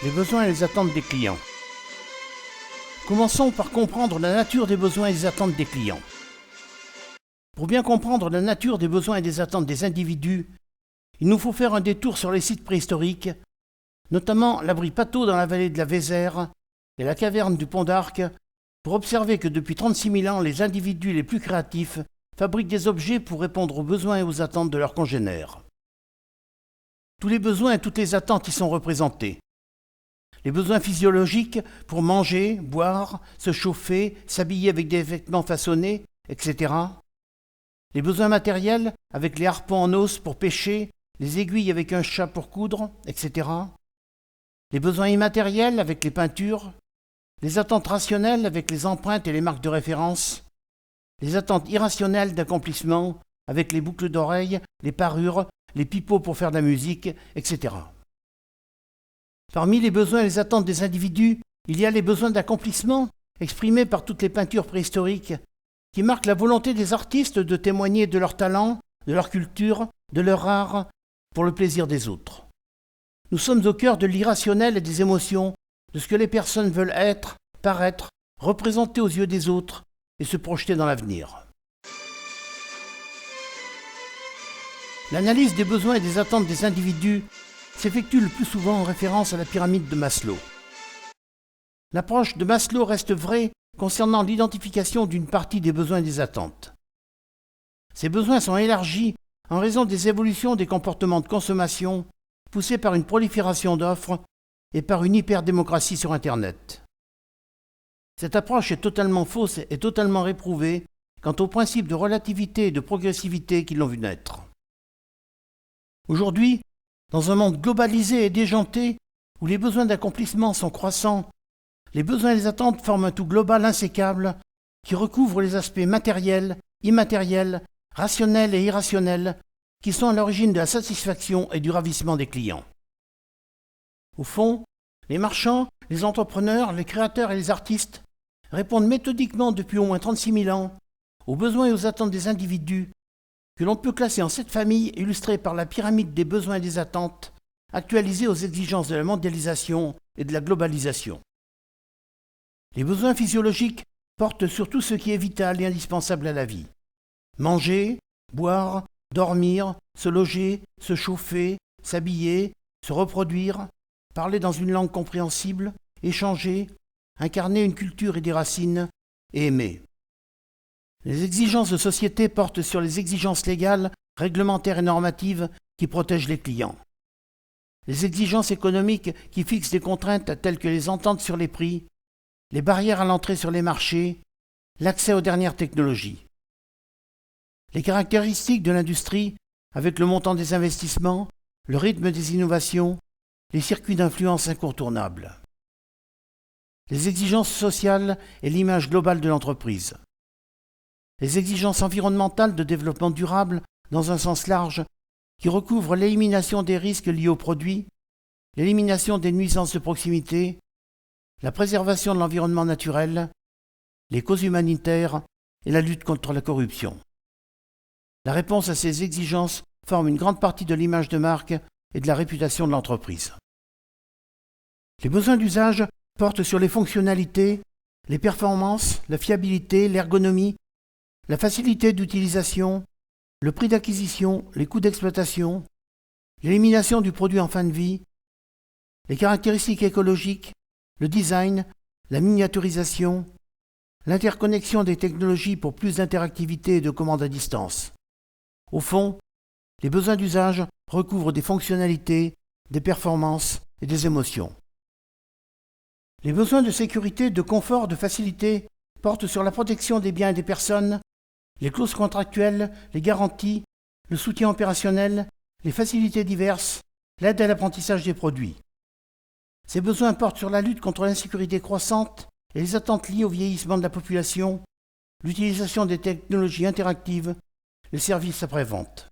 Les besoins et les attentes des clients. Commençons par comprendre la nature des besoins et des attentes des clients. Pour bien comprendre la nature des besoins et des attentes des individus, il nous faut faire un détour sur les sites préhistoriques, notamment l'abri Pathos dans la vallée de la Vézère et la caverne du Pont d'Arc, pour observer que depuis 36 000 ans, les individus les plus créatifs fabriquent des objets pour répondre aux besoins et aux attentes de leurs congénères. Tous les besoins et toutes les attentes y sont représentés. Les besoins physiologiques pour manger, boire, se chauffer, s'habiller avec des vêtements façonnés, etc. Les besoins matériels avec les harpons en os pour pêcher, les aiguilles avec un chat pour coudre, etc. Les besoins immatériels avec les peintures, les attentes rationnelles avec les empreintes et les marques de référence, les attentes irrationnelles d'accomplissement avec les boucles d'oreilles, les parures, les pipeaux pour faire de la musique, etc. Parmi les besoins et les attentes des individus, il y a les besoins d'accomplissement exprimés par toutes les peintures préhistoriques qui marquent la volonté des artistes de témoigner de leur talent, de leur culture, de leur art pour le plaisir des autres. Nous sommes au cœur de l'irrationnel et des émotions, de ce que les personnes veulent être, paraître, représenter aux yeux des autres et se projeter dans l'avenir. L'analyse des besoins et des attentes des individus s'effectue le plus souvent en référence à la pyramide de Maslow. L'approche de Maslow reste vraie concernant l'identification d'une partie des besoins et des attentes. Ces besoins sont élargis en raison des évolutions des comportements de consommation poussés par une prolifération d'offres et par une hyperdémocratie sur Internet. Cette approche est totalement fausse et totalement réprouvée quant aux principes de relativité et de progressivité qui l'ont vu naître. Aujourd'hui, dans un monde globalisé et déjanté, où les besoins d'accomplissement sont croissants, les besoins et les attentes forment un tout global insécable qui recouvre les aspects matériels, immatériels, rationnels et irrationnels qui sont à l'origine de la satisfaction et du ravissement des clients. Au fond, les marchands, les entrepreneurs, les créateurs et les artistes répondent méthodiquement depuis au moins 36 000 ans aux besoins et aux attentes des individus que l'on peut classer en 7 familles illustrées par la pyramide des besoins et des attentes, actualisée aux exigences de la mondialisation et de la globalisation. Les besoins physiologiques portent sur tout ce qui est vital et indispensable à la vie. Manger, boire, dormir, se loger, se chauffer, s'habiller, se reproduire, parler dans une langue compréhensible, échanger, incarner une culture et des racines, et aimer. Les exigences de société portent sur les exigences légales, réglementaires et normatives qui protègent les clients. Les exigences économiques qui fixent des contraintes telles que les ententes sur les prix, les barrières à l'entrée sur les marchés, l'accès aux dernières technologies. Les caractéristiques de l'industrie, avec le montant des investissements, le rythme des innovations, les circuits d'influence incontournables. Les exigences sociales et l'image globale de l'entreprise. Les exigences environnementales de développement durable dans un sens large qui recouvrent l'élimination des risques liés aux produits, l'élimination des nuisances de proximité, la préservation de l'environnement naturel, les causes humanitaires et la lutte contre la corruption. La réponse à ces exigences forme une grande partie de l'image de marque et de la réputation de l'entreprise. Les besoins d'usage portent sur les fonctionnalités, les performances, la fiabilité, l'ergonomie, la facilité d'utilisation, le prix d'acquisition, les coûts d'exploitation, l'élimination du produit en fin de vie, les caractéristiques écologiques, le design, la miniaturisation, l'interconnexion des technologies pour plus d'interactivité et de commande à distance. Au fond, les besoins d'usage recouvrent des fonctionnalités, des performances et des émotions. Les besoins de sécurité, de confort, de facilité portent sur la protection des biens et des personnes, les clauses contractuelles, les garanties, le soutien opérationnel, les facilités diverses, l'aide à l'apprentissage des produits. Ces besoins portent sur la lutte contre l'insécurité croissante et les attentes liées au vieillissement de la population, l'utilisation des technologies interactives, les services après-vente.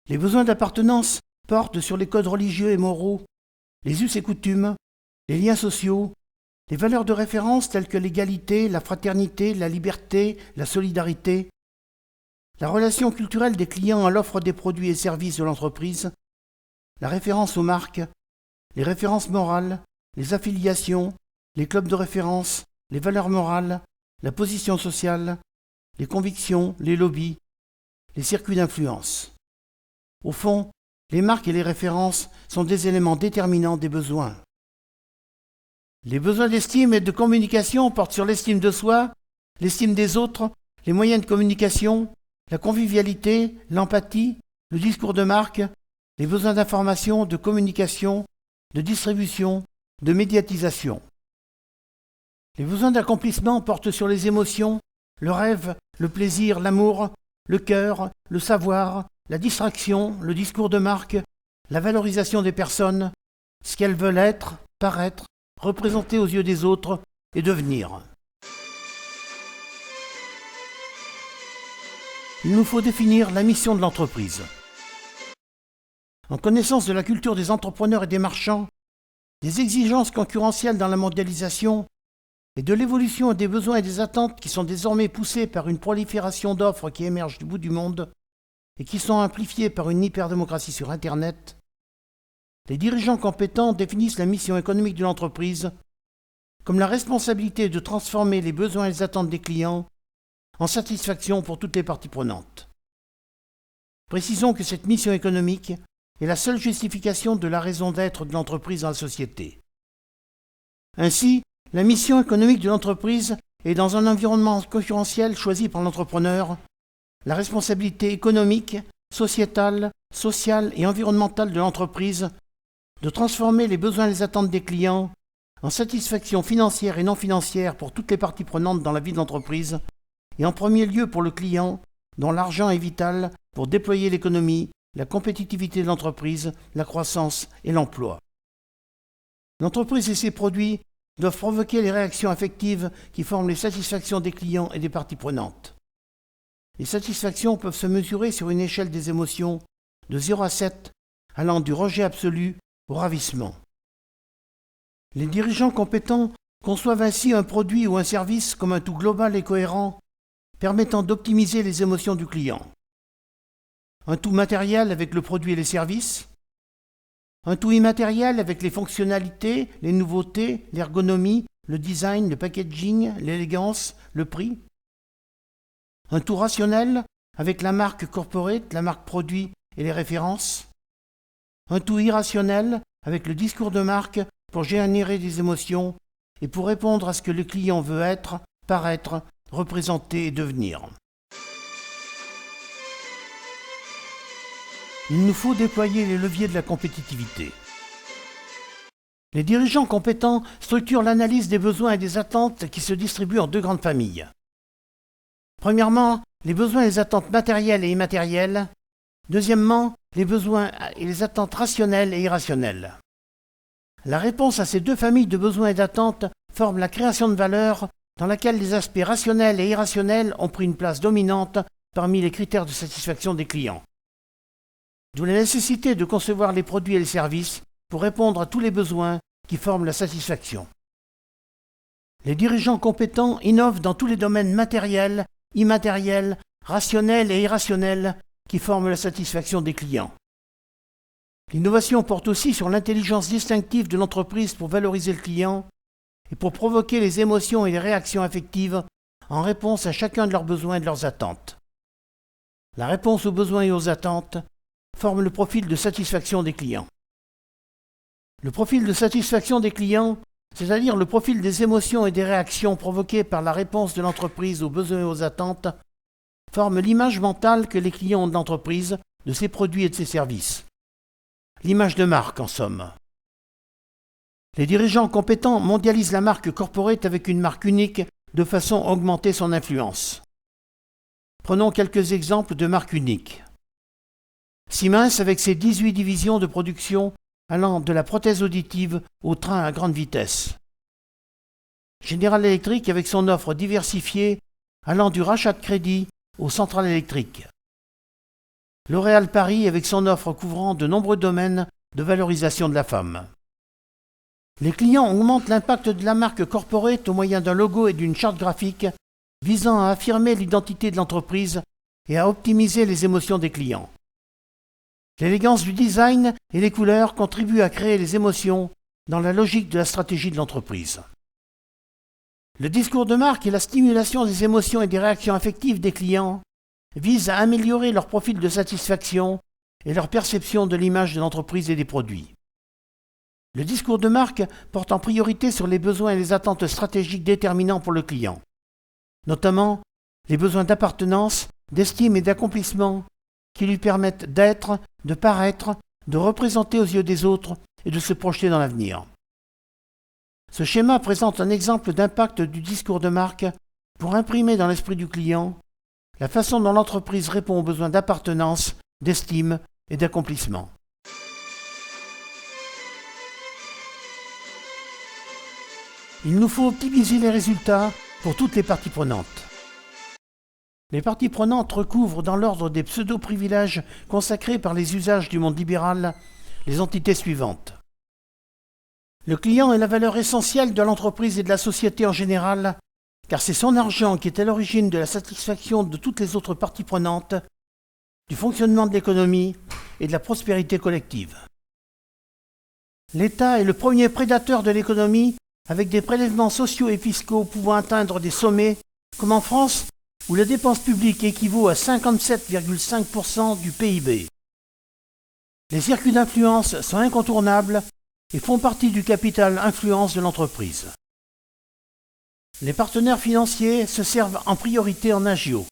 Les besoins d'appartenance portent sur les codes religieux et moraux, les us et coutumes, les liens sociaux, les valeurs de référence telles que l'égalité, la fraternité, la liberté, la solidarité, la relation culturelle des clients à l'offre des produits et services de l'entreprise, la référence aux marques, les références morales, les affiliations, les clubs de référence, les valeurs morales, la position sociale, les convictions, les lobbies, les circuits d'influence. Au fond, les marques et les références sont des éléments déterminants des besoins. Les besoins d'estime et de communication portent sur l'estime de soi, l'estime des autres, les moyens de communication, la convivialité, l'empathie, le discours de marque, les besoins d'information, de communication, de distribution, de médiatisation. Les besoins d'accomplissement portent sur les émotions, le rêve, le plaisir, l'amour, le cœur, le savoir, la distraction, le discours de marque, la valorisation des personnes, ce qu'elles veulent être, paraître, représenter aux yeux des autres et devenir. Il nous faut définir la mission de l'entreprise. En connaissance de la culture des entrepreneurs et des marchands, des exigences concurrentielles dans la mondialisation et de l'évolution des besoins et des attentes qui sont désormais poussées par une prolifération d'offres qui émergent du bout du monde et qui sont amplifiées par une hyperdémocratie sur Internet, les dirigeants compétents définissent la mission économique de l'entreprise comme la responsabilité de transformer les besoins et les attentes des clients en satisfaction pour toutes les parties prenantes. Précisons que cette mission économique est la seule justification de la raison d'être de l'entreprise dans la société. Ainsi, la mission économique de l'entreprise est dans un environnement concurrentiel choisi par l'entrepreneur, la responsabilité économique, sociétale, sociale et environnementale de l'entreprise de transformer les besoins et les attentes des clients en satisfaction financière et non financière pour toutes les parties prenantes dans la vie de l'entreprise, et en premier lieu pour le client, dont l'argent est vital pour déployer l'économie, la compétitivité de l'entreprise, la croissance et l'emploi. L'entreprise et ses produits doivent provoquer les réactions affectives qui forment les satisfactions des clients et des parties prenantes. Les satisfactions peuvent se mesurer sur une échelle des émotions de 0 à 7, allant du rejet absolu au ravissement. Les dirigeants compétents conçoivent ainsi un produit ou un service comme un tout global et cohérent, permettant d'optimiser les émotions du client. Un tout matériel avec le produit et les services, un tout immatériel avec les fonctionnalités, les nouveautés, l'ergonomie, le design, le packaging, l'élégance, le prix. Un tout rationnel avec la marque corporate, la marque produit et les références. Un tout irrationnel avec le discours de marque pour générer des émotions et pour répondre à ce que le client veut être, paraître, représenter et devenir. Il nous faut déployer les leviers de la compétitivité. Les dirigeants compétents structurent l'analyse des besoins et des attentes qui se distribuent en deux grandes familles. Premièrement, les besoins et les attentes matérielles et immatérielles. Deuxièmement, les besoins et les attentes rationnelles et irrationnelles. La réponse à ces deux familles de besoins et d'attentes forme la création de valeur dans laquelle les aspects rationnels et irrationnels ont pris une place dominante parmi les critères de satisfaction des clients. D'où la nécessité de concevoir les produits et les services pour répondre à tous les besoins qui forment la satisfaction. Les dirigeants compétents innovent dans tous les domaines matériels, immatériels, rationnels et irrationnels qui forment la satisfaction des clients. L'innovation porte aussi sur l'intelligence distinctive de l'entreprise pour valoriser le client et pour provoquer les émotions et les réactions affectives en réponse à chacun de leurs besoins et de leurs attentes. La réponse aux besoins et aux attentes forme le profil de satisfaction des clients. Le profil de satisfaction des clients, c'est-à-dire le profil des émotions et des réactions provoquées par la réponse de l'entreprise aux besoins et aux attentes, forme l'image mentale que les clients ont de l'entreprise, de ses produits et de ses services. L'image de marque, en somme. Les dirigeants compétents mondialisent la marque corporate avec une marque unique de façon à augmenter son influence. Prenons quelques exemples de marques uniques. Siemens avec ses 18 divisions de production allant de la prothèse auditive au train à grande vitesse. General Electric avec son offre diversifiée allant du rachat de crédit aux centrales électriques. L'Oréal Paris avec son offre couvrant de nombreux domaines de valorisation de la femme. Les clients augmentent l'impact de la marque corporate au moyen d'un logo et d'une charte graphique visant à affirmer l'identité de l'entreprise et à optimiser les émotions des clients. L'élégance du design et les couleurs contribuent à créer les émotions dans la logique de la stratégie de l'entreprise. Le discours de marque et la stimulation des émotions et des réactions affectives des clients visent à améliorer leur profil de satisfaction et leur perception de l'image de l'entreprise et des produits. Le discours de marque porte en priorité sur les besoins et les attentes stratégiques déterminants pour le client, notamment les besoins d'appartenance, d'estime et d'accomplissement qui lui permettent d'être, de paraître, de représenter aux yeux des autres et de se projeter dans l'avenir. Ce schéma présente un exemple d'impact du discours de marque pour imprimer dans l'esprit du client la façon dont l'entreprise répond aux besoins d'appartenance, d'estime et d'accomplissement. Il nous faut optimiser les résultats pour toutes les parties prenantes. Les parties prenantes recouvrent dans l'ordre des pseudo-privilèges consacrés par les usages du monde libéral les entités suivantes. Le client est la valeur essentielle de l'entreprise et de la société en général, car c'est son argent qui est à l'origine de la satisfaction de toutes les autres parties prenantes, du fonctionnement de l'économie et de la prospérité collective. L'État est le premier prédateur de l'économie, avec des prélèvements sociaux et fiscaux pouvant atteindre des sommets, comme en France, où la dépense publique équivaut à 57,5% du PIB. Les circuits d'influence sont incontournables et font partie du capital influence de l'entreprise. Les partenaires financiers se servent en priorité en agio.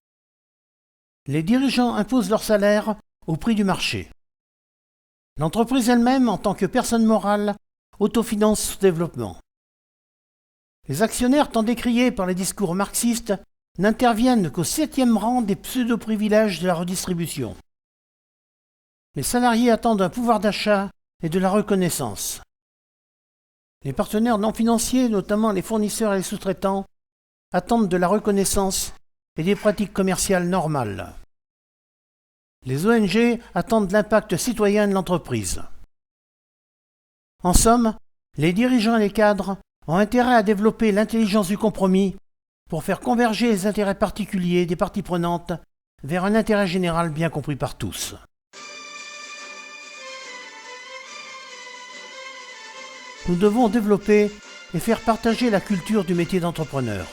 Les dirigeants imposent leur salaire au prix du marché. L'entreprise elle-même, en tant que personne morale, autofinance son développement. Les actionnaires, tant décriés par les discours marxistes, n'interviennent qu'au 7e rang des pseudo-privilèges de la redistribution. Les salariés attendent un pouvoir d'achat et de la reconnaissance. Les partenaires non financiers, notamment les fournisseurs et les sous-traitants, attendent de la reconnaissance et des pratiques commerciales normales. Les ONG attendent l'impact citoyen de l'entreprise. En somme, les dirigeants et les cadres ont intérêt à développer l'intelligence du compromis pour faire converger les intérêts particuliers des parties prenantes vers un intérêt général bien compris par tous. Nous devons développer et faire partager la culture du métier d'entrepreneur.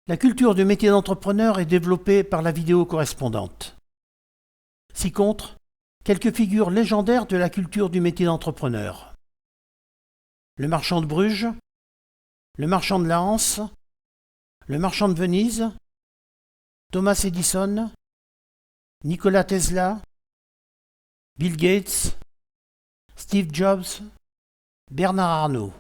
La culture du métier d'entrepreneur est développée par la vidéo correspondante. Ci-contre, quelques figures légendaires de la culture du métier d'entrepreneur. Le marchand de Bruges, le marchand de la Hanse, le marchand de Venise, Thomas Edison, Nikola Tesla, Bill Gates, Steve Jobs, Bernard Arnault.